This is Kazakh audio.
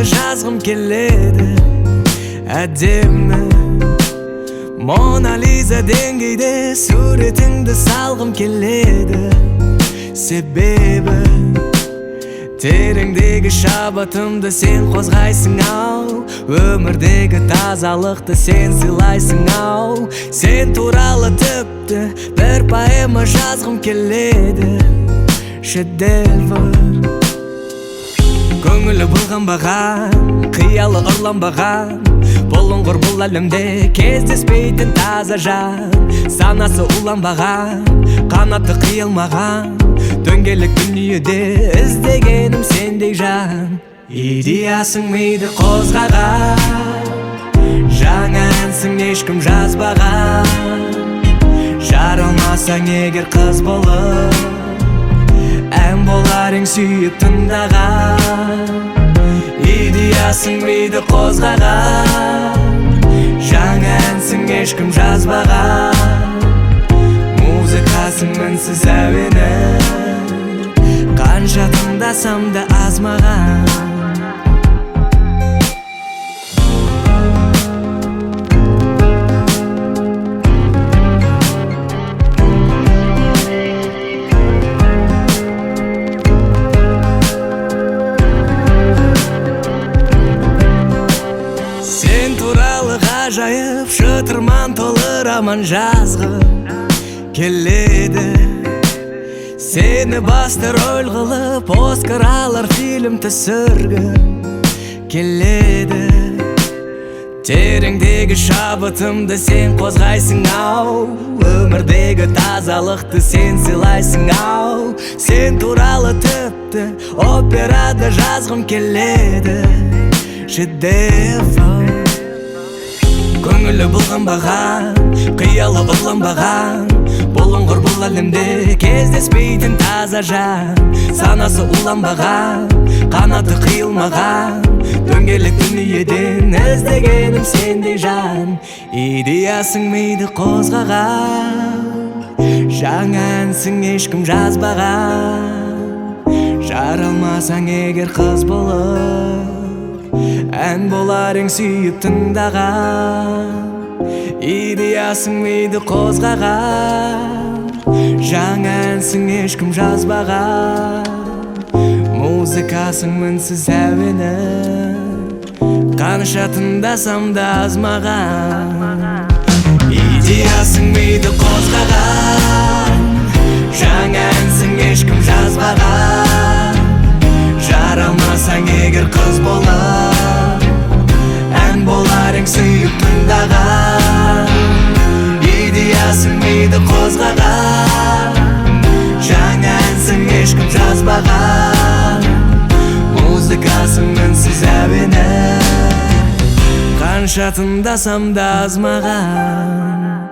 berada жазғым келеді әдемі Mona Lisa деңгейде суретіңді салғым келеді себебі тереңдегі шабытымды сен қозғайсың ау өмірдегі тазалықты сен сыйлайсың ау сен туралы тіпті бір поэма жазғым келеді шедевр көңілі былғанбаған қиялы ұрланбаған бұлыңғыр бұл әлемде кездеспейтін таза жан санасы уланбаған қанаты қиылмаған дөңгелек дүниеде іздегенім сендей жан идеясың миды қозғаған жаңа әнсің ешкім жазбаған жаралмасаң егер қыз болып ән болар ең сүйіп тыңдаған идеясың миды қозғаған жаңа әнсің ешкім жазбаған музыкасың мінсіз әуені қанша тыңдасам да аз маған сен туралы ғажайып шытырман толы роман жазғым келеді сені басты рөл қылып Оскар алар фильм түсіргім келеді тереңдегі шабытымды сен қозғайсың ау өмірдегі тазалықты сен сыйлайсың ау сен туралы тіпті операда жазғым келеді шедевр көңілі былғанбаған қиялы ұрланбаған бұлыңғыр бұл әлемде кездеспейтін таза жан санасы уланбаған қанаты қиылмаған дөңгелек дүниеден іздегенім сендей жан идеясың миды қозғаған жаңа әнсің ешкім жазбаған жаралмасаң егер қыз болып ән болар ең сүйіп тыңдаған идеясың миды қозғаған жаңа әнсің ешкім жазбаған музыкасың мінсіз әуені қанша тыңдасам да аз маған идеясың миды қозғаған жаңа әнсің ешкім жазбаған жаралмасаң егер қыз болып ән болар ең сүйіп тыңдаған идеясың миды қозғаған жаңа әнсің ешкім жазбаған музыкасың мінсіз әуені қанша тыңдасам да аз маған